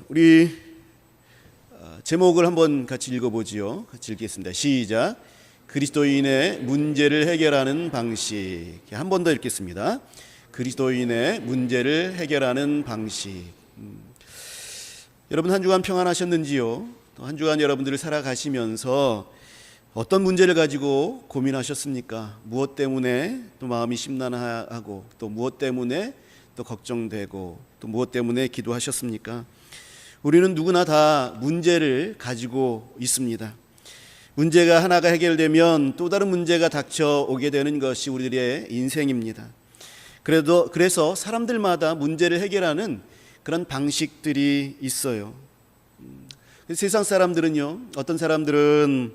우리 제목을 한번 같이 읽어보지요. 같이 읽겠습니다. 시작. 그리스도인의 문제를 해결하는 방식. 한 번 더 읽겠습니다. 그리스도인의 문제를 해결하는 방식. 여러분 한 주간 평안하셨는지요? 또 한 주간 여러분들을 살아가시면서 어떤 문제를 가지고 고민하셨습니까? 무엇 때문에 또 마음이 심란하고 또 무엇 때문에 또 걱정되고 또 무엇 때문에 기도하셨습니까? 우리는 누구나 다 문제를 가지고 있습니다. 문제가 하나가 해결되면 또 다른 문제가 닥쳐오게 되는 것이 우리들의 인생입니다. 그래서 사람들마다 문제를 해결하는 그런 방식들이 있어요. 세상 사람들은요, 어떤 사람들은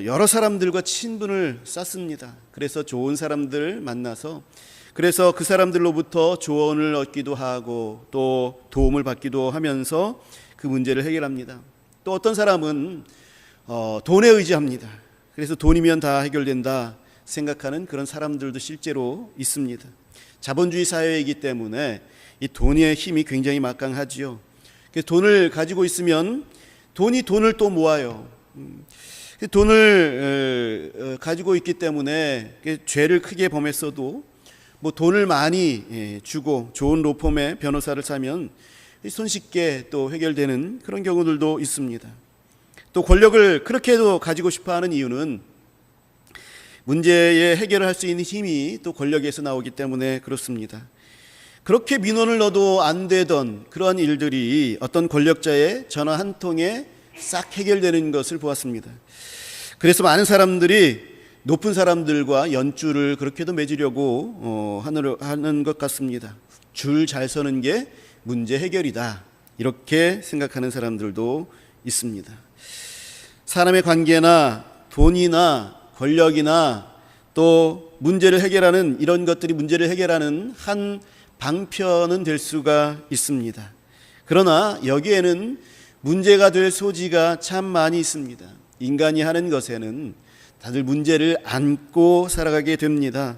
여러 사람들과 친분을 쌓습니다. 그래서 좋은 사람들 만나서 그래서 그 사람들로부터 조언을 얻기도 하고 또 도움을 받기도 하면서 그 문제를 해결합니다. 또 어떤 사람은 돈에 의지합니다. 그래서 돈이면 다 해결된다 생각하는 그런 사람들도 실제로 있습니다. 자본주의 사회이기 때문에 이 돈의 힘이 굉장히 막강하지요. 그래서 돈을 가지고 있으면 돈이 돈을 또 모아요. 돈을 가지고 있기 때문에 죄를 크게 범했어도 뭐 돈을 많이 주고 좋은 로펌의 변호사를 사면 손쉽게 또 해결되는 그런 경우들도 있습니다. 또 권력을 그렇게도 가지고 싶어하는 이유는 문제에 해결을 할 수 있는 힘이 또 권력에서 나오기 때문에 그렇습니다. 그렇게 민원을 넣어도 안 되던 그러한 일들이 어떤 권력자의 전화 한 통에 싹 해결되는 것을 보았습니다. 그래서 많은 사람들이 높은 사람들과 연줄을 그렇게도 맺으려고 하는 것 같습니다. 줄 잘 서는 게 문제 해결이다, 이렇게 생각하는 사람들도 있습니다. 사람의 관계나 돈이나 권력이나 또 문제를 해결하는 이런 것들이 문제를 해결하는 한 방편은 될 수가 있습니다. 그러나 여기에는 문제가 될 소지가 참 많이 있습니다. 인간이 하는 것에는 다들 문제를 안고 살아가게 됩니다.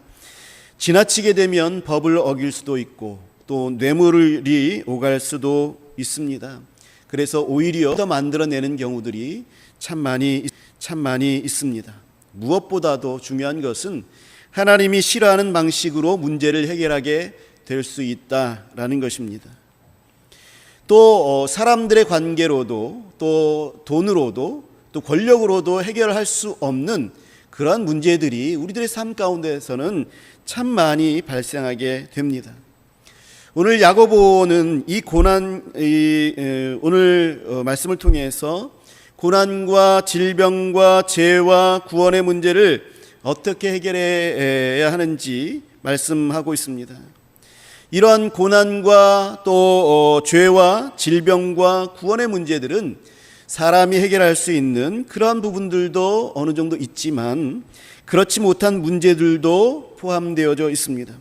지나치게 되면 법을 어길 수도 있고 또 뇌물이 오갈 수도 있습니다. 그래서 오히려 더 만들어내는 경우들이 참 많이 있습니다. 무엇보다도 중요한 것은 하나님이 싫어하는 방식으로 문제를 해결하게 될 수 있다라는 것입니다. 또 사람들의 관계로도 또 돈으로도 또 권력으로도 해결할 수 없는 그러한 문제들이 우리들의 삶 가운데서는 참 많이 발생하게 됩니다. 오늘 야고보는 오늘 말씀을 통해서 고난과 질병과 죄와 구원의 문제를 어떻게 해결해야 하는지 말씀하고 있습니다. 이러한 고난과 또 죄와 질병과 구원의 문제들은 사람이 해결할 수 있는 그러한 부분들도 어느 정도 있지만 그렇지 못한 문제들도 포함되어져 있습니다.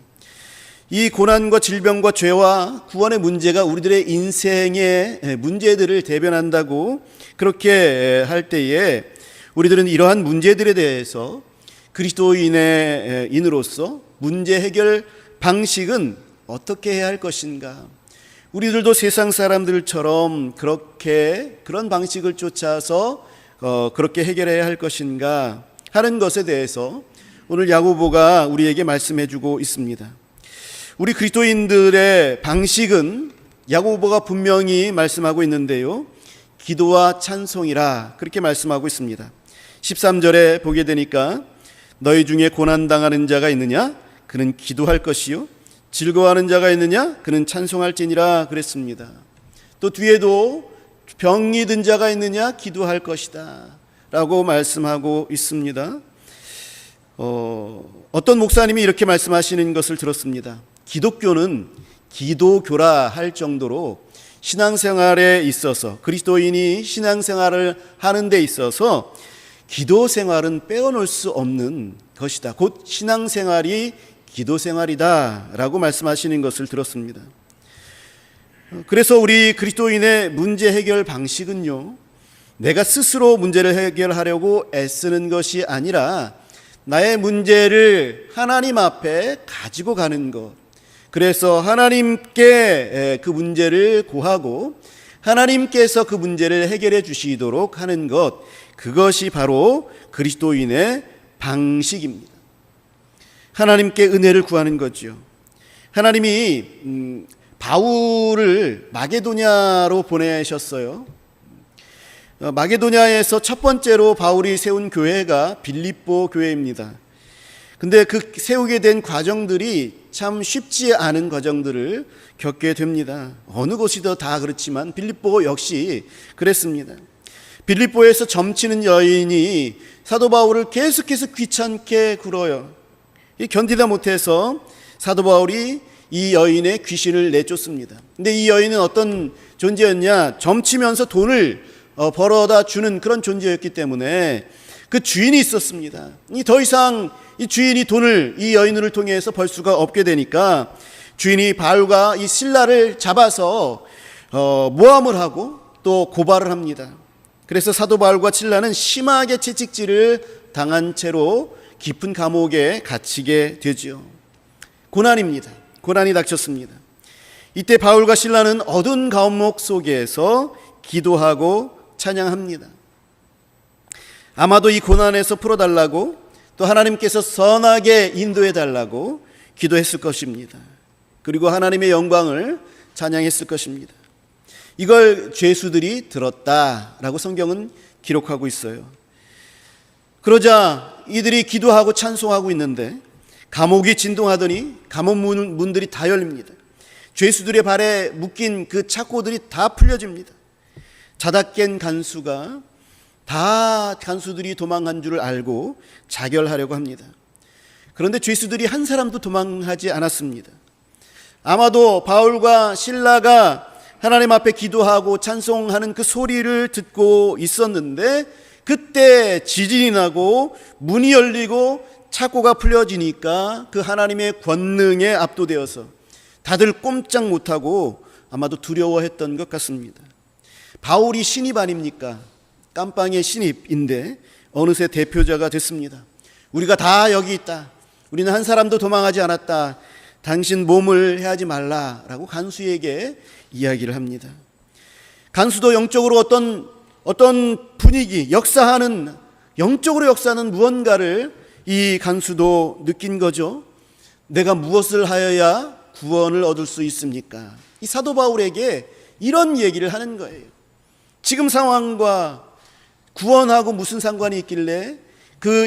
이 고난과 질병과 죄와 구원의 문제가 우리들의 인생의 문제들을 대변한다고 그렇게 할 때에 우리들은 이러한 문제들에 대해서 그리스도인으로서 문제 해결 방식은 어떻게 해야 할 것인가? 우리들도 세상 사람들처럼 그런 방식을 쫓아서 그렇게 해결해야 할 것인가 하는 것에 대해서 오늘 야고보가 우리에게 말씀해 주고 있습니다. 우리 그리스도인들의 방식은 야고보가 분명히 말씀하고 있는데요, 기도와 찬송이라 그렇게 말씀하고 있습니다. 13절에 보게 되니까 너희 중에 고난당하는 자가 있느냐? 그는 기도할 것이요, 즐거워하는 자가 있느냐? 그는 찬송할지니라 그랬습니다. 또 뒤에도 병이 든 자가 있느냐? 기도할 것이다 라고 말씀하고 있습니다. 어떤 목사님이 이렇게 말씀하시는 것을 들었습니다. 기독교는 기도교라 할 정도로 신앙생활에 있어서, 그리스도인이 신앙생활을 하는 데 있어서 기도 생활은 빼어놓을 수 없는 것이다. 곧 신앙생활이 기도생활이다 라고 말씀하시는 것을 들었습니다. 그래서 우리 그리스도인의 문제 해결 방식은요, 내가 스스로 문제를 해결하려고 애쓰는 것이 아니라 나의 문제를 하나님 앞에 가지고 가는 것, 그래서 하나님께 그 문제를 고하고 하나님께서 그 문제를 해결해 주시도록 하는 것, 그것이 바로 그리스도인의 방식입니다. 하나님께 은혜를 구하는 거죠. 하나님이 바울을 마게도냐로 보내셨어요. 마게도냐에서 첫 번째로 바울이 세운 교회가 빌립보 교회입니다. 근데 그 세우게 된 과정들이 참 쉽지 않은 과정들을 겪게 됩니다. 어느 곳이든 다 그렇지만 빌립보 역시 그랬습니다. 빌립보에서 점치는 여인이 사도 바울을 계속해서 귀찮게 굴어요. 견디다 못해서 사도 바울이 이 여인의 귀신을 내쫓습니다. 근데 이 여인은 어떤 존재였냐? 점치면서 돈을 벌어다 주는 그런 존재였기 때문에 그 주인이 있었습니다. 더 이상 이 주인이 돈을 이 여인을 통해서 벌 수가 없게 되니까 주인이 바울과 이 실라를 잡아서 모함을 하고 또 고발을 합니다. 그래서 사도 바울과 실라는 심하게 채찍질을 당한 채로 깊은 감옥에 갇히게 되죠. 고난입니다. 고난이 닥쳤습니다. 이때 바울과 실라는 어두운 감옥 속에서 기도하고 찬양합니다. 아마도 이 고난에서 풀어달라고 또 하나님께서 선하게 인도해달라고 기도했을 것입니다. 그리고 하나님의 영광을 찬양했을 것입니다. 이걸 죄수들이 들었다라고 성경은 기록하고 있어요. 그러자 이들이 기도하고 찬송하고 있는데 감옥이 진동하더니 감옥 문들이 다 열립니다. 죄수들의 발에 묶인 그 착고들이 다 풀려집니다. 자다 깬 간수가 다 간수들이 도망간 줄 알고 자결하려고 합니다. 그런데 죄수들이 한 사람도 도망하지 않았습니다. 아마도 바울과 실라가 하나님 앞에 기도하고 찬송하는 그 소리를 듣고 있었는데 그때 지진이 나고 문이 열리고 착고가 풀려지니까 그 하나님의 권능에 압도되어서 다들 꼼짝 못하고 아마도 두려워했던 것 같습니다. 바울이 신입 아닙니까? 깜빵의 신입인데 어느새 대표자가 됐습니다. 우리가 다 여기 있다. 우리는 한 사람도 도망하지 않았다. 당신 몸을 해하지 말라라고 간수에게 이야기를 합니다. 간수도 영적으로 어떤 분위기, 영적으로 역사하는 무언가를 이 간수도 느낀 거죠. 내가 무엇을 하여야 구원을 얻을 수 있습니까? 이 사도 바울에게 이런 얘기를 하는 거예요. 지금 상황과 구원하고 무슨 상관이 있길래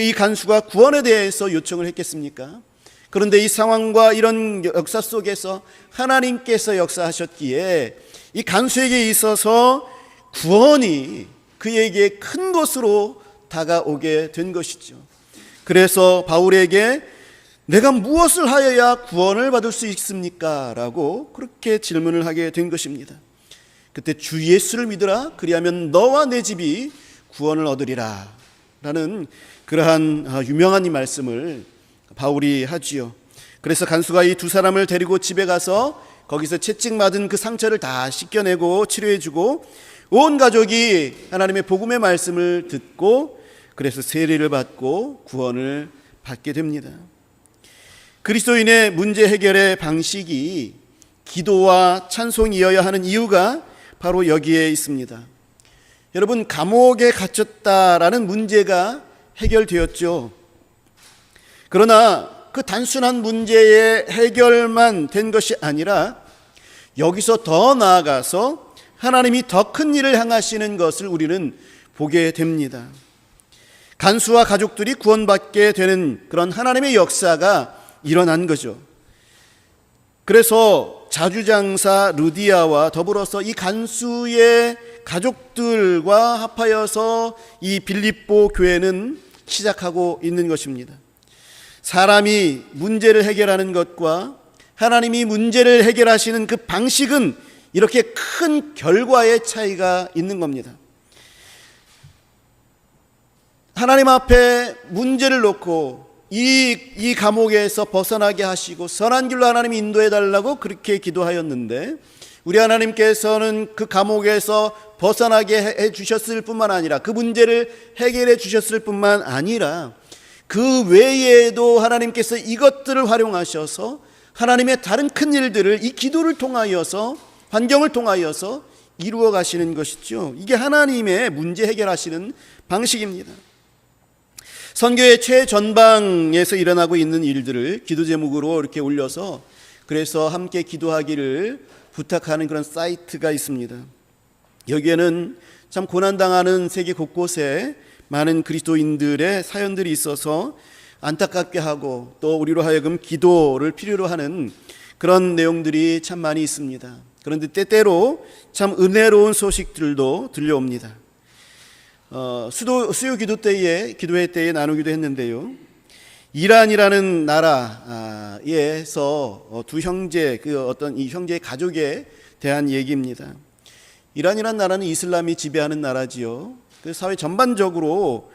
이 간수가 구원에 대해서 요청을 했겠습니까? 그런데 이 상황과 이런 역사 속에서 하나님께서 역사하셨기에 이 간수에게 있어서 구원이 그에게 큰 것으로 다가오게 된 것이죠. 그래서 바울에게 내가 무엇을 하여야 구원을 받을 수 있습니까? 라고 그렇게 질문을 하게 된 것입니다. 그때 주 예수를 믿으라. 그리하면 너와 내 집이 구원을 얻으리라 라는 그러한 유명한 이 말씀을 바울이 하지요. 그래서 간수가 이 두 사람을 데리고 집에 가서 거기서 채찍 맞은 그 상처를 다 씻겨내고 치료해주고 온 가족이 하나님의 복음의 말씀을 듣고 그래서 세례를 받고 구원을 받게 됩니다. 그리스도인의 문제 해결의 방식이 기도와 찬송이어야 하는 이유가 바로 여기에 있습니다. 여러분, 감옥에 갇혔다라는 문제가 해결되었죠. 그러나 그 단순한 문제의 해결만 된 것이 아니라 여기서 더 나아가서 하나님이 더 큰 일을 행하시는 것을 우리는 보게 됩니다. 간수와 가족들이 구원받게 되는 그런 하나님의 역사가 일어난 거죠. 그래서 자주장사 루디아와 더불어서 이 간수의 가족들과 합하여서 이 빌립보 교회는 시작하고 있는 것입니다. 사람이 문제를 해결하는 것과 하나님이 문제를 해결하시는 그 방식은 이렇게 큰 결과의 차이가 있는 겁니다. 하나님 앞에 문제를 놓고 이 감옥에서 벗어나게 하시고 선한 길로 하나님이 인도해 달라고 그렇게 기도하였는데 우리 하나님께서는 그 감옥에서 벗어나게 해 주셨을 뿐만 아니라 그 문제를 해결해 주셨을 뿐만 아니라 그 외에도 하나님께서 이것들을 활용하셔서 하나님의 다른 큰 일들을 이 기도를 통하여서, 환경을 통하여서 이루어 가시는 것이죠. 이게 하나님의 문제 해결하시는 방식입니다. 선교의 최전방에서 일어나고 있는 일들을 기도 제목으로 이렇게 올려서 그래서 함께 기도하기를 부탁하는 그런 사이트가 있습니다. 여기에는 참 고난당하는 세계 곳곳에 많은 그리스도인들의 사연들이 있어서 안타깝게 하고 또 우리로 하여금 기도를 필요로 하는 그런 내용들이 참 많이 있습니다. 그런데 때때로 참 은혜로운 소식들도 들려옵니다. 수요 기도회 때에 나누기도 했는데요. 이란이라는 나라에서 두 형제, 어떤 이 형제의 가족에 대한 얘기입니다. 이란이라는 나라는 이슬람이 지배하는 나라지요. 그 사회 전반적으로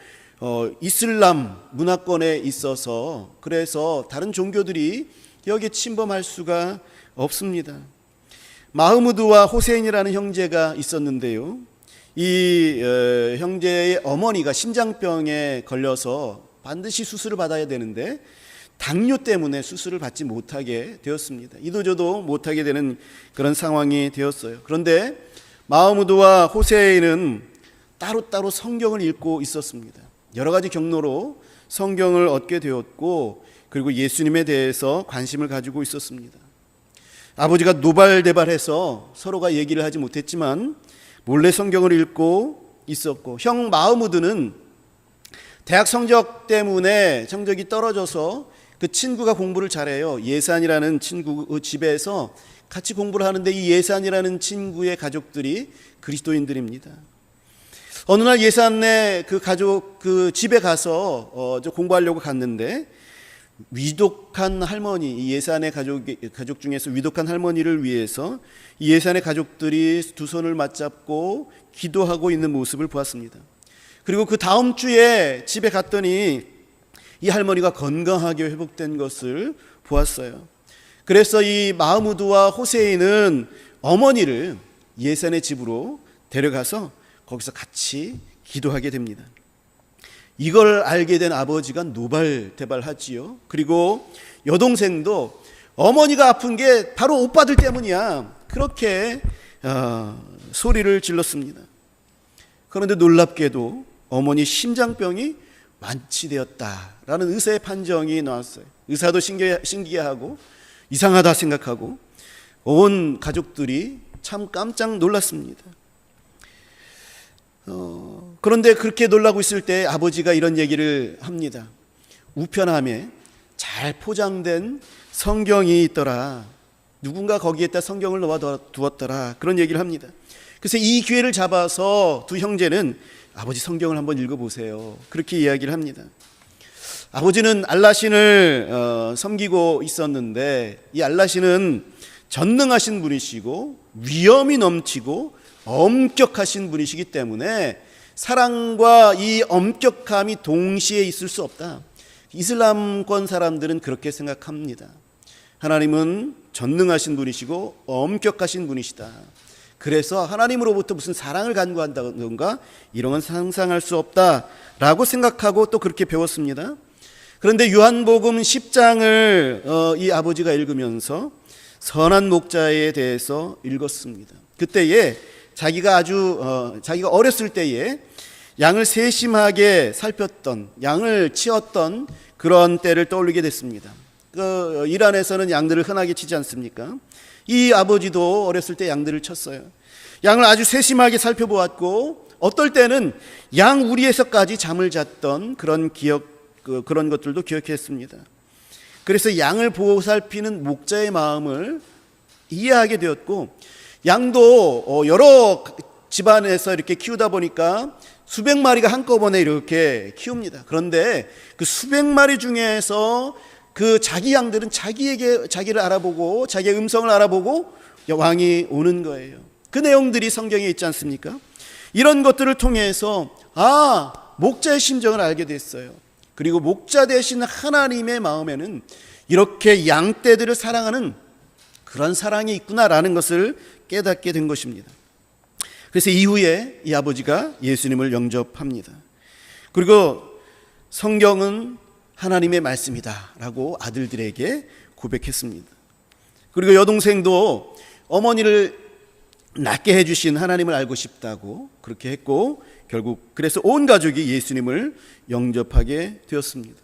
이슬람 문화권에 있어서 그래서 다른 종교들이 여기에 침범할 수가 없습니다. 마흐무드와 호세인이라는 형제가 있었는데요. 이 형제의 어머니가 심장병에 걸려서 반드시 수술을 받아야 되는데 당뇨 때문에 수술을 받지 못하게 되었습니다. 이도저도 못하게 되는 그런 상황이 되었어요. 그런데 마흐무드와 호세인은 따로따로 성경을 읽고 있었습니다. 여러 가지 경로로 성경을 얻게 되었고 그리고 예수님에 대해서 관심을 가지고 있었습니다. 아버지가 노발대발해서 서로가 얘기를 하지 못했지만 몰래 성경을 읽고 있었고, 형 마흐무드는 대학 성적 때문에 성적이 떨어져서 그 친구가 공부를 잘해요. 예산이라는 친구 집에서 같이 공부를 하는데 이 예산이라는 친구의 가족들이 그리스도인들입니다. 어느 날 예산의 그 가족 그 집에 가서 공부하려고 갔는데 위독한 할머니, 이 예산의 가족 중에서 위독한 할머니를 위해서 이 예산의 가족들이 두 손을 맞잡고 기도하고 있는 모습을 보았습니다. 그리고 그 다음 주에 집에 갔더니 이 할머니가 건강하게 회복된 것을 보았어요. 그래서 이 마흐무드와 호세인은 어머니를 예산의 집으로 데려가서 거기서 같이 기도하게 됩니다. 이걸 알게 된 아버지가 노발대발하지요. 그리고 여동생도 어머니가 아픈 게 바로 오빠들 때문이야, 그렇게 소리를 질렀습니다. 그런데 놀랍게도 어머니 심장병이 완치되었다라는 의사의 판정이 나왔어요. 의사도 신기해하고 이상하다 생각하고 온 가족들이 참 깜짝 놀랐습니다. 그런데 그렇게 놀라고 있을 때 아버지가 이런 얘기를 합니다. 우편함에 잘 포장된 성경이 있더라. 누군가 거기에다 성경을 넣어 두었더라. 그런 얘기를 합니다. 그래서 이 기회를 잡아서 두 형제는 아버지 성경을 한번 읽어보세요, 그렇게 이야기를 합니다. 아버지는 알라신을 섬기고 있었는데 이 알라신은 전능하신 분이시고 위엄이 넘치고 엄격하신 분이시기 때문에 사랑과 이 엄격함이 동시에 있을 수 없다. 이슬람권 사람들은 그렇게 생각합니다. 하나님은 전능하신 분이시고 엄격하신 분이시다. 그래서 하나님으로부터 무슨 사랑을 간구한다던가 이런 건 상상할 수 없다라고 생각하고 또 그렇게 배웠습니다. 그런데 요한복음 10장을 이 아버지가 읽으면서 선한 목자에 대해서 읽었습니다. 그때에 자기가 어렸을 때에 양을 세심하게 살폈던, 양을 치었던 그런 때를 떠올리게 됐습니다. 이란에서는 양들을 흔하게 치지 않습니까? 이 아버지도 어렸을 때 양들을 쳤어요. 양을 아주 세심하게 살펴보았고 어떨 때는 양 우리에서까지 잠을 잤던 그런 그런 것들도 기억했습니다. 그래서 양을 보살피는 목자의 마음을 이해하게 되었고, 양도 여러 집안에서 이렇게 키우다 보니까 수백 마리가 한꺼번에 이렇게 키웁니다. 그런데 그 수백 마리 중에서 그 자기 양들은 자기를 알아보고 자기의 음성을 알아보고 왕이 오는 거예요. 그 내용들이 성경에 있지 않습니까? 이런 것들을 통해서 목자의 심정을 알게 됐어요. 그리고 목자 되신 하나님의 마음에는 이렇게 양떼들을 사랑하는 그런 사랑이 있구나라는 것을 깨닫게 된 것입니다. 그래서 이후에 이 아버지가 예수님을 영접합니다. 그리고 성경은 하나님의 말씀이다 라고 아들들에게 고백했습니다. 그리고 여동생도 어머니를 낫게 해주신 하나님을 알고 싶다고 그렇게 했고, 결국 그래서 온 가족이 예수님을 영접하게 되었습니다.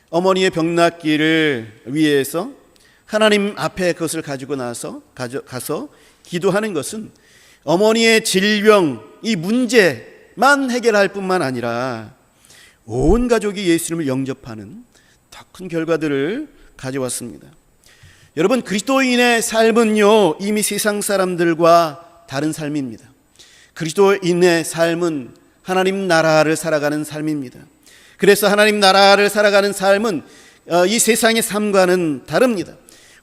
어머니의 병 낫기를 위해서 하나님 앞에 그것을 가지고 가서 기도하는 것은 어머니의 질병, 이 문제만 해결할 뿐만 아니라 온 가족이 예수님을 영접하는 더 큰 결과들을 가져왔습니다. 여러분, 그리스도인의 삶은요, 이미 세상 사람들과 다른 삶입니다. 그리스도인의 삶은 하나님 나라를 살아가는 삶입니다. 그래서 하나님 나라를 살아가는 삶은 이 세상의 삶과는 다릅니다.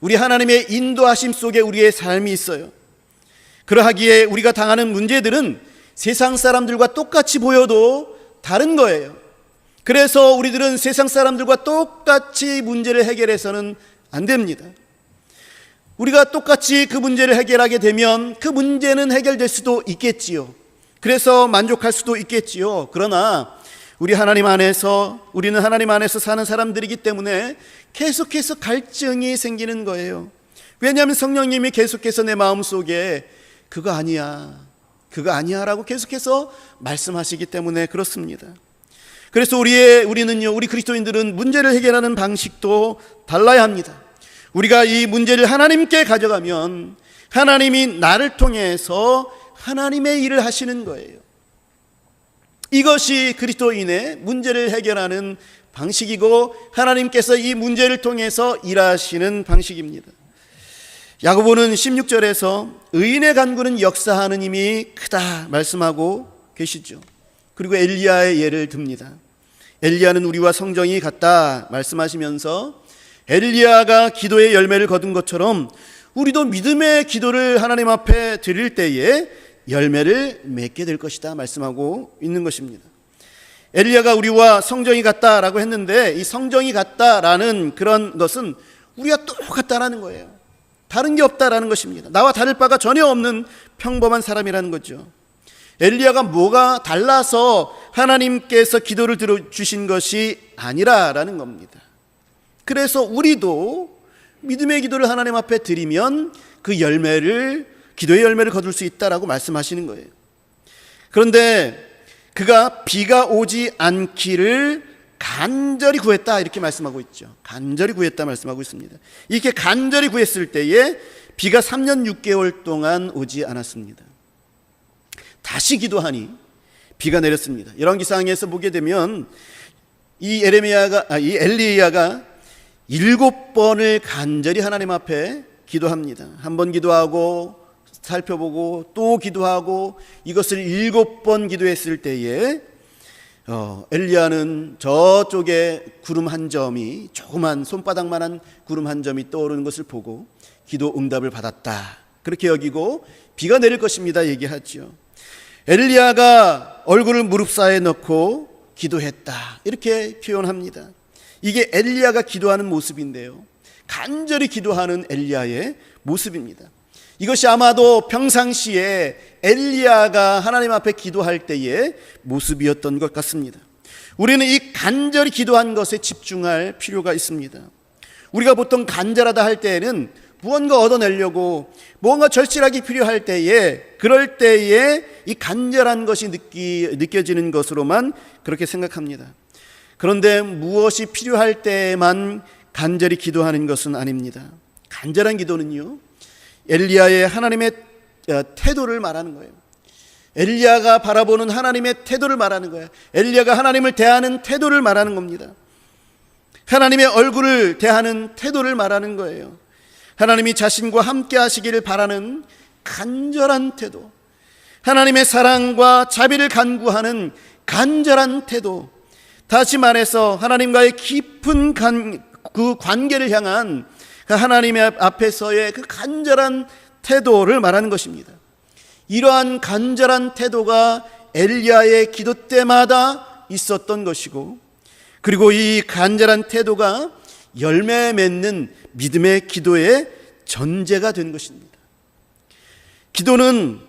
우리 하나님의 인도하심 속에 우리의 삶이 있어요. 그러하기에 우리가 당하는 문제들은 세상 사람들과 똑같이 보여도 다른 거예요. 그래서 우리들은 세상 사람들과 똑같이 문제를 해결해서는 안 됩니다. 우리가 똑같이 그 문제를 해결하게 되면 그 문제는 해결될 수도 있겠지요. 그래서 만족할 수도 있겠지요. 그러나 우리는 하나님 안에서 사는 사람들이기 때문에 계속해서 갈증이 생기는 거예요. 왜냐하면 성령님이 계속해서 내 마음속에 그거 아니야 라고 계속해서 말씀하시기 때문에 그렇습니다. 그래서 우리 그리스도인들은 문제를 해결하는 방식도 달라야 합니다. 우리가 이 문제를 하나님께 가져가면 하나님이 나를 통해서 하나님의 일을 하시는 거예요. 이것이 그리스도인의 문제를 해결하는 방식이고 하나님께서 이 문제를 통해서 일하시는 방식입니다. 야고보는 16절에서 의인의 간구는 역사하는 힘이 크다 말씀하고 계시죠. 그리고 엘리야의 예를 듭니다. 엘리야는 우리와 성정이 같다 말씀하시면서 엘리야가 기도의 열매를 거둔 것처럼 우리도 믿음의 기도를 하나님 앞에 드릴 때에 열매를 맺게 될 것이다 말씀하고 있는 것입니다. 엘리야가 우리와 성정이 같다라고 했는데 이 성정이 같다라는 그런 것은 우리가 똑같다라는 거예요. 다른 게 없다라는 것입니다. 나와 다를 바가 전혀 없는 평범한 사람이라는 거죠. 엘리야가 뭐가 달라서 하나님께서 기도를 들어주신 것이 아니라라는 겁니다. 그래서 우리도 믿음의 기도를 하나님 앞에 드리면 그 기도의 열매를 거둘 수 있다라고 말씀하시는 거예요. 그런데 그가 비가 오지 않기를 간절히 구했다 이렇게 말씀하고 있죠. 간절히 구했다 말씀하고 있습니다. 이렇게 간절히 구했을 때에 비가 3년 6개월 동안 오지 않았습니다. 다시 기도하니 비가 내렸습니다. 열왕기상에서 보게 되면 이 엘리야가 7번을 간절히 하나님 앞에 기도합니다. 한 번 기도하고 살펴보고 또 기도하고 이것을 7번 기도했을 때에 엘리야는 저쪽에 구름 한 점이 조그만 손바닥만한 구름 한 점이 떠오르는 것을 보고 기도 응답을 받았다 그렇게 여기고 비가 내릴 것입니다 얘기하죠. 엘리야가 얼굴을 무릎 사이에 넣고 기도했다 이렇게 표현합니다. 이게 엘리야가 기도하는 모습인데요, 간절히 기도하는 엘리야의 모습입니다. 이것이 아마도 평상시에 엘리야가 하나님 앞에 기도할 때의 모습이었던 것 같습니다. 우리는 이 간절히 기도한 것에 집중할 필요가 있습니다. 우리가 보통 간절하다 할 때에는 무언가 얻어내려고 무언가 절실하게 필요할 때에 그럴 때에 이 간절한 것이 느껴지는 것으로만 그렇게 생각합니다. 그런데 무엇이 필요할 때만 간절히 기도하는 것은 아닙니다. 간절한 기도는요, 엘리야의 하나님의 태도를 말하는 거예요. 엘리야가 바라보는 하나님의 태도를 말하는 거예요. 엘리야가 하나님을 대하는 태도를 말하는 겁니다. 하나님의 얼굴을 대하는 태도를 말하는 거예요. 하나님이 자신과 함께 하시기를 바라는 간절한 태도, 하나님의 사랑과 자비를 간구하는 간절한 태도, 다시 말해서 하나님과의 깊은 그 관계를 향한 하나님의 앞에서의 그 간절한 태도를 말하는 것입니다. 이러한 간절한 태도가 엘리야의 기도 때마다 있었던 것이고, 그리고 이 간절한 태도가 열매 맺는 믿음의 기도의 전제가 된 것입니다. 기도는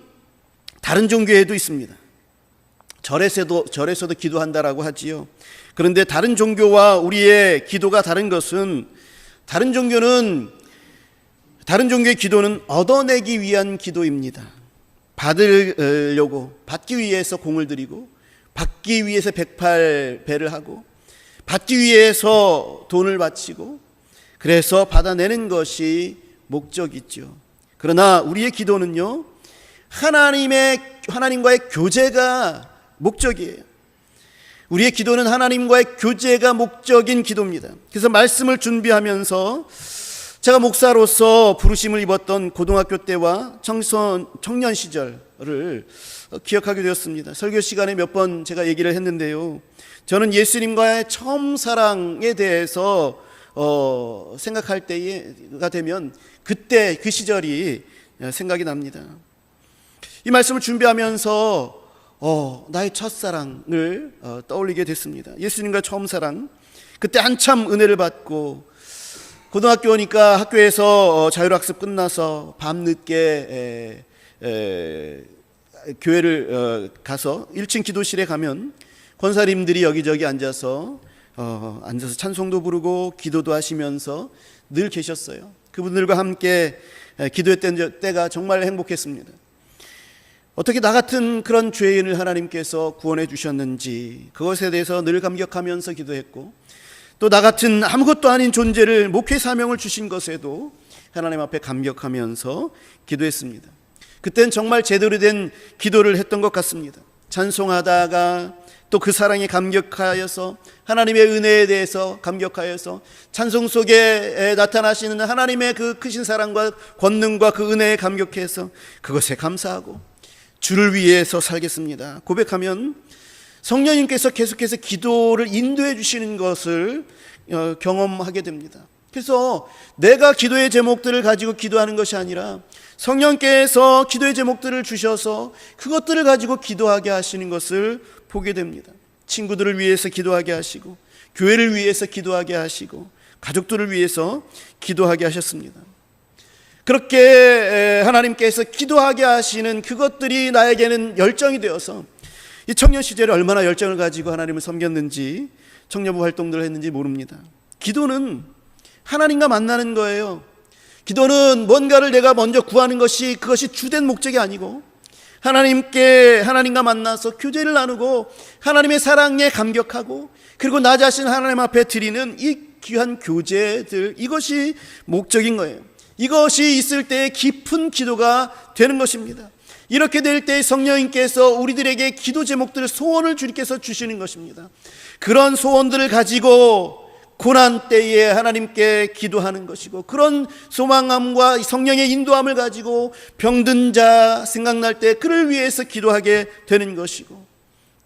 다른 종교에도 있습니다. 절에서도 기도한다라고 하지요. 그런데 다른 종교와 우리의 기도가 다른 것은, 다른 종교는 다른 종교의 기도는 얻어내기 위한 기도입니다. 받기 위해서 공을 들이고, 받기 위해서 108배를 하고, 받기 위해서 돈을 바치고, 그래서 받아내는 것이 목적이죠. 그러나 우리의 기도는요, 하나님과의 교제가 목적이에요. 우리의 기도는 하나님과의 교제가 목적인 기도입니다. 그래서 말씀을 준비하면서 제가 목사로서 부르심을 입었던 고등학교 때와 청년 시절을 기억하게 되었습니다. 설교 시간에 몇 번 제가 얘기를 했는데요, 저는 예수님과의 처음 사랑에 대해서 생각할 때가 되면 그때 그 시절이 생각이 납니다. 이 말씀을 준비하면서 나의 첫사랑을 떠올리게 됐습니다. 예수님과 처음 사랑, 그때 한참 은혜를 받고, 고등학교 오니까 학교에서 자율학습 끝나서 밤늦게 교회를 가서 1층 기도실에 가면 권사님들이 여기저기 앉아서 찬송도 부르고 기도도 하시면서 늘 계셨어요. 그분들과 함께 기도했던 때가 정말 행복했습니다. 어떻게 나 같은 그런 죄인을 하나님께서 구원해 주셨는지 그것에 대해서 늘 감격하면서 기도했고, 또 나 같은 아무것도 아닌 존재를 목회 사명을 주신 것에도 하나님 앞에 감격하면서 기도했습니다. 그때는 정말 제대로 된 기도를 했던 것 같습니다. 찬송하다가 또 그 사랑에 감격하여서, 하나님의 은혜에 대해서 감격하여서, 찬송 속에 나타나시는 하나님의 그 크신 사랑과 권능과 그 은혜에 감격해서 그것에 감사하고 주를 위해서 살겠습니다 고백하면 성령님께서 계속해서 기도를 인도해 주시는 것을 경험하게 됩니다. 그래서 내가 기도의 제목들을 가지고 기도하는 것이 아니라 성령께서 기도의 제목들을 주셔서 그것들을 가지고 기도하게 하시는 것을 보게 됩니다. 친구들을 위해서 기도하게 하시고, 교회를 위해서 기도하게 하시고, 가족들을 위해서 기도하게 하셨습니다. 그렇게 하나님께서 기도하게 하시는 그것들이 나에게는 열정이 되어서 이 청년 시절에 얼마나 열정을 가지고 하나님을 섬겼는지, 청년부 활동들을 했는지 모릅니다. 기도는 하나님과 만나는 거예요. 기도는 뭔가를 내가 먼저 구하는 것이, 그것이 주된 목적이 아니고 하나님과 만나서 교제를 나누고 하나님의 사랑에 감격하고, 그리고 나 자신 하나님 앞에 드리는 이 귀한 교제들, 이것이 목적인 거예요. 이것이 있을 때 깊은 기도가 되는 것입니다. 이렇게 될 때 성령님께서 우리들에게 기도 제목들, 소원을 주님께서 주시는 것입니다. 그런 소원들을 가지고 고난 때에 하나님께 기도하는 것이고, 그런 소망함과 성령의 인도함을 가지고 병든 자 생각날 때 그를 위해서 기도하게 되는 것이고,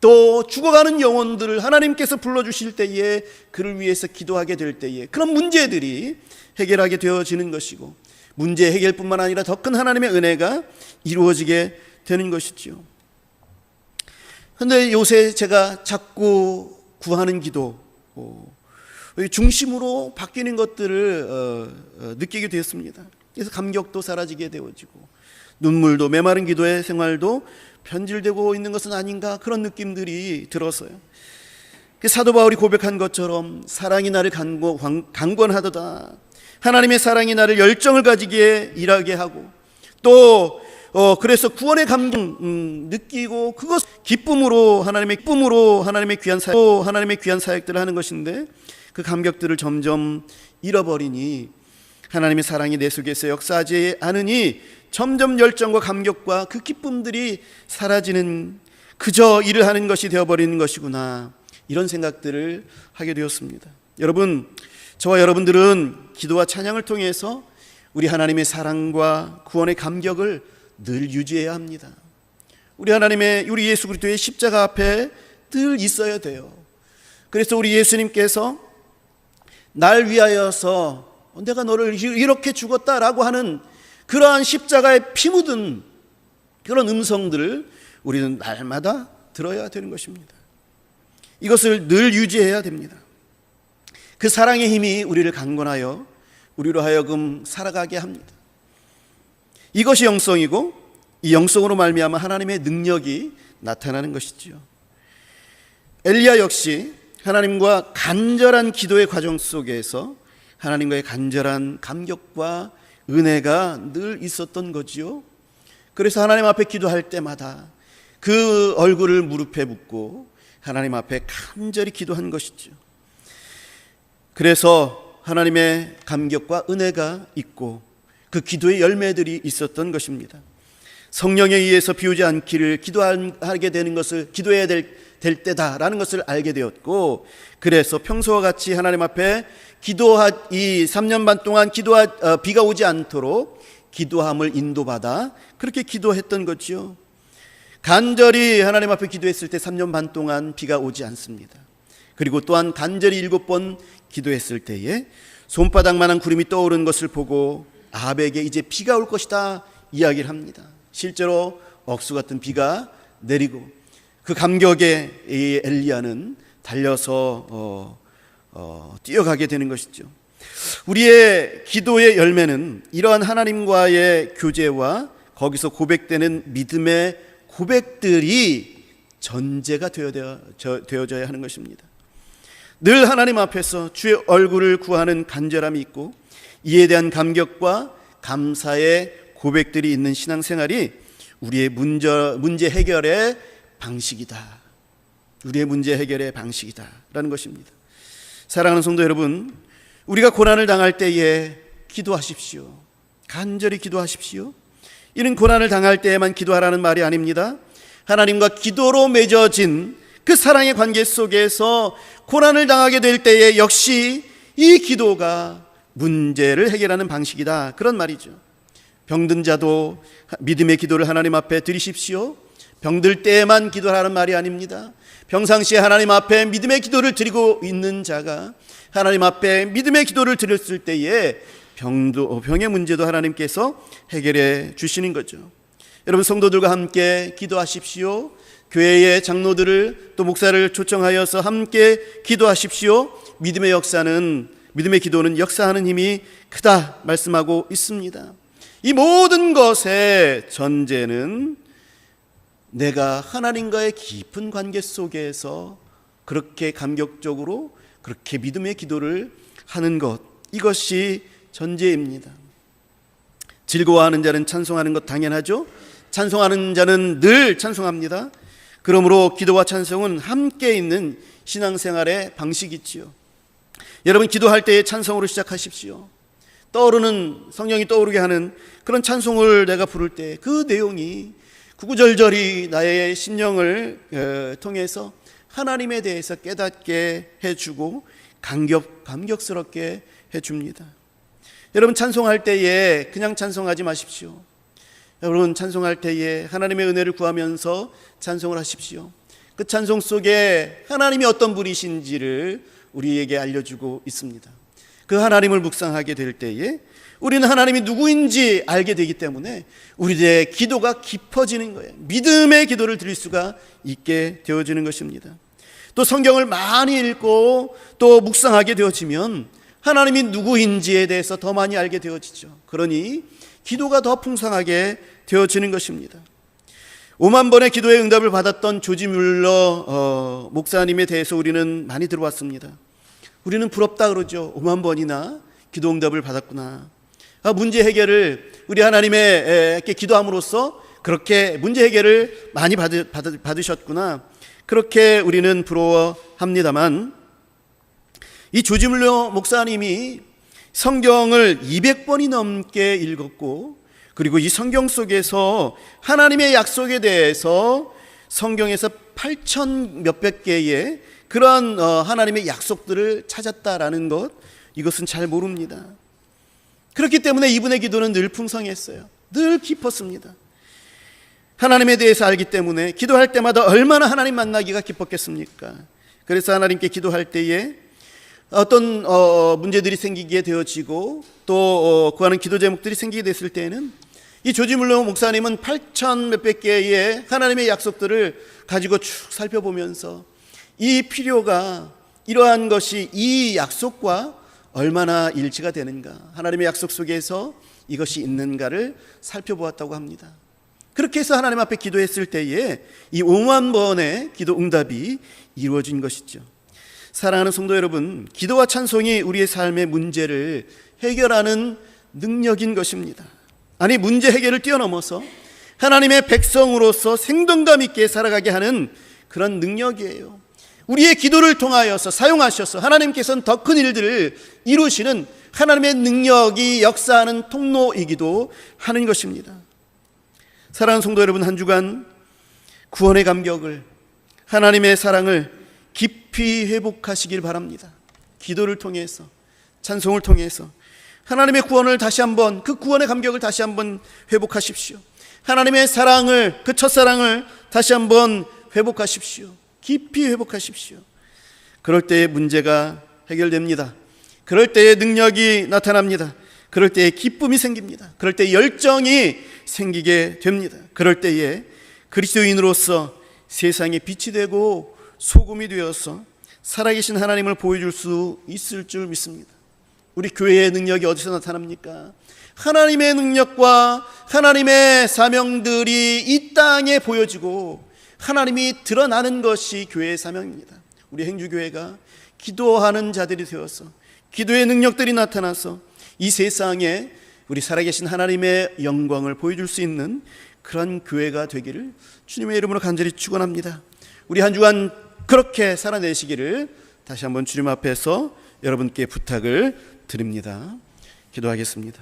또 죽어가는 영혼들을 하나님께서 불러주실 때에 그를 위해서 기도하게 될 때에 그런 문제들이 해결하게 되어지는 것이고, 문제 해결뿐만 아니라 더 큰 하나님의 은혜가 이루어지게 되는 것이죠. 그런데 요새 제가 자꾸 구하는 기도 중심으로 바뀌는 것들을 느끼게 되었습니다. 그래서 감격도 사라지게 되어지고, 눈물도, 메마른 기도의 생활도 변질되고 있는 것은 아닌가, 그런 느낌들이 들었어요. 사도 바울이 고백한 것처럼 사랑이 나를 강권하도다, 하나님의 사랑이 나를 열정을 가지게 일하게 하고, 또 그래서 구원의 감동 느끼고, 그것 기쁨으로 하나님의 귀한 사역들을 하는 것인데, 그 감격들을 점점 잃어버리니 하나님의 사랑이 내 속에서 역사하지 않으니 점점 열정과 감격과 그 기쁨들이 사라지는, 그저 일을 하는 것이 되어버리는 것이구나, 이런 생각들을 하게 되었습니다. 여러분, 저와 여러분들은 기도와 찬양을 통해서 우리 하나님의 사랑과 구원의 감격을 늘 유지해야 합니다. 우리 예수 그리스도의 십자가 앞에 늘 있어야 돼요. 그래서 우리 예수님께서 날 위하여서 내가 너를 이렇게 죽었다라고 하는 그러한 십자가에 피 묻은 그런 음성들을 우리는 날마다 들어야 되는 것입니다. 이것을 늘 유지해야 됩니다. 그 사랑의 힘이 우리를 강건하여 우리로 하여금 살아가게 합니다. 이것이 영성이고, 이 영성으로 말미암아 하나님의 능력이 나타나는 것이지요. 엘리야 역시 하나님과 간절한 기도의 과정 속에서 하나님과의 간절한 감격과 은혜가 늘 있었던 거지요. 그래서 하나님 앞에 기도할 때마다 그 얼굴을 무릎에 묻고 하나님 앞에 간절히 기도한 것이죠. 그래서 하나님의 감격과 은혜가 있고 그 기도의 열매들이 있었던 것입니다. 성령에 의해서 비우지 않기를 기도하게 되는 것을 기도해야 될 때다라는 것을 알게 되었고, 그래서 평소와 같이 하나님 앞에 이 3년 반 동안 비가 오지 않도록 기도함을 인도받아 그렇게 기도했던 거지요. 간절히 하나님 앞에 기도했을 때 3년 반 동안 비가 오지 않습니다. 그리고 또한 간절히 7번 기도했을 때에 손바닥만한 구름이 떠오르는 것을 보고 아합에게 이제 비가 올 것이다 이야기를 합니다. 실제로 억수 같은 비가 내리고 그 감격에 이 엘리야는 달려서 뛰어가게 되는 것이죠. 우리의 기도의 열매는 이러한 하나님과의 교제와 거기서 고백되는 믿음의 고백들이 전제가 되어져야 하는 것입니다. 늘 하나님 앞에서 주의 얼굴을 구하는 간절함이 있고 이에 대한 감격과 감사의 고백들이 있는 신앙생활이 우리의 문제 해결의 방식이다. 우리의 문제 해결의 방식이다라는 것입니다. 사랑하는 성도 여러분, 우리가 고난을 당할 때에 기도하십시오. 간절히 기도하십시오. 이는 고난을 당할 때에만 기도하라는 말이 아닙니다. 하나님과 기도로 맺어진 그 사랑의 관계 속에서 고난을 당하게 될 때에 역시 이 기도가 문제를 해결하는 방식이다, 그런 말이죠. 병든 자도 믿음의 기도를 하나님 앞에 드리십시오. 병들 때에만 기도하라는 말이 아닙니다. 평상시에 하나님 앞에 믿음의 기도를 드리고 있는 자가 하나님 앞에 믿음의 기도를 드렸을 때에 병의 문제도 하나님께서 해결해 주시는 거죠. 여러분, 성도들과 함께 기도하십시오. 교회의 장로들을 또 목사를 초청하여서 함께 기도하십시오. 믿음의 기도는 역사하는 힘이 크다 말씀하고 있습니다. 이 모든 것의 전제는 내가 하나님과의 깊은 관계 속에서 그렇게 감격적으로 그렇게 믿음의 기도를 하는 것, 이것이 전제입니다. 즐거워하는 자는 찬송하는 것 당연하죠. 찬송하는 자는 늘 찬송합니다. 그러므로 기도와 찬송은 함께 있는 신앙생활의 방식이지요. 여러분, 기도할 때에 찬송으로 시작하십시오. 성령이 떠오르게 하는 그런 찬송을 내가 부를 때 그 내용이 구구절절히 나의 심령을 통해서 하나님에 대해서 깨닫게 해주고 감격스럽게 해줍니다. 여러분, 찬송할 때에 그냥 찬송하지 마십시오. 여러분, 찬송할 때에 하나님의 은혜를 구하면서 찬송을 하십시오. 그 찬송 속에 하나님이 어떤 분이신지를 우리에게 알려주고 있습니다. 그 하나님을 묵상하게 될 때에 우리는 하나님이 누구인지 알게 되기 때문에 우리의 기도가 깊어지는 거예요. 믿음의 기도를 드릴 수가 있게 되어지는 것입니다. 또 성경을 많이 읽고 또 묵상하게 되어지면 하나님이 누구인지에 대해서 더 많이 알게 되어지죠. 그러니 기도가 더 풍성하게 되어지는 것입니다. 5만 번의 기도의 응답을 받았던 조지 뮬러 목사님에 대해서 우리는 많이 들어왔습니다. 우리는 부럽다 그러죠. 5만 번이나 기도 응답을 받았구나. 문제 해결을 우리 하나님께 기도함으로써 그렇게 문제 해결을 많이 받으셨구나. 그렇게 우리는 부러워합니다만, 이 조지 뮬러 목사님이 성경을 200번이 넘게 읽었고, 그리고 이 성경 속에서 하나님의 약속에 대해서 성경에서 8,000 몇백 개의 그런 하나님의 약속들을 찾았다라는 것, 이것은 잘 모릅니다. 그렇기 때문에 이분의 기도는 늘 풍성했어요. 늘 깊었습니다. 하나님에 대해서 알기 때문에 기도할 때마다 얼마나 하나님 만나기가 기뻤겠습니까? 그래서 하나님께 기도할 때에 어떤 문제들이 생기게 되어지고 또 구하는 기도 제목들이 생기게 됐을 때에는 이 조지 뮬러 목사님은 8,000 몇백 개의 하나님의 약속들을 가지고 쭉 살펴보면서 이 필요가, 이러한 것이 이 약속과 얼마나 일치가 되는가, 하나님의 약속 속에서 이것이 있는가를 살펴보았다고 합니다. 그렇게 해서 하나님 앞에 기도했을 때에 이 5만 번의 기도 응답이 이루어진 것이죠. 사랑하는 성도 여러분, 기도와 찬송이 우리의 삶의 문제를 해결하는 능력인 것입니다. 아니, 문제 해결을 뛰어넘어서 하나님의 백성으로서 생동감 있게 살아가게 하는 그런 능력이에요. 우리의 기도를 통하여서 사용하셔서 하나님께서는 더 큰 일들을 이루시는 하나님의 능력이 역사하는 통로이기도 하는 것입니다. 사랑하는 성도 여러분, 한 주간 구원의 감격을, 하나님의 사랑을 깊이 회복하시길 바랍니다. 기도를 통해서, 찬송을 통해서 하나님의 구원을 다시 한번, 그 구원의 감격을 다시 한번 회복하십시오. 하나님의 사랑을, 그 첫사랑을 다시 한번 회복하십시오. 깊이 회복하십시오. 그럴 때에 문제가 해결됩니다. 그럴 때에 능력이 나타납니다. 그럴 때에 기쁨이 생깁니다. 그럴 때에 열정이 생기게 됩니다. 그럴 때에 그리스도인으로서 세상에 빛이 되고 소금이 되어서 살아계신 하나님을 보여줄 수 있을 줄 믿습니다. 우리 교회의 능력이 어디서 나타납니까? 하나님의 능력과 하나님의 사명들이 이 땅에 보여지고 하나님이 드러나는 것이 교회의 사명입니다. 우리 행주교회가 기도하는 자들이 되어서 기도의 능력들이 나타나서 이 세상에 우리 살아계신 하나님의 영광을 보여줄 수 있는 그런 교회가 되기를 주님의 이름으로 간절히 축원합니다. 우리 한 주간 그렇게 살아내시기를 다시 한번 주님 앞에서 여러분께 부탁을 드립니다. 기도하겠습니다.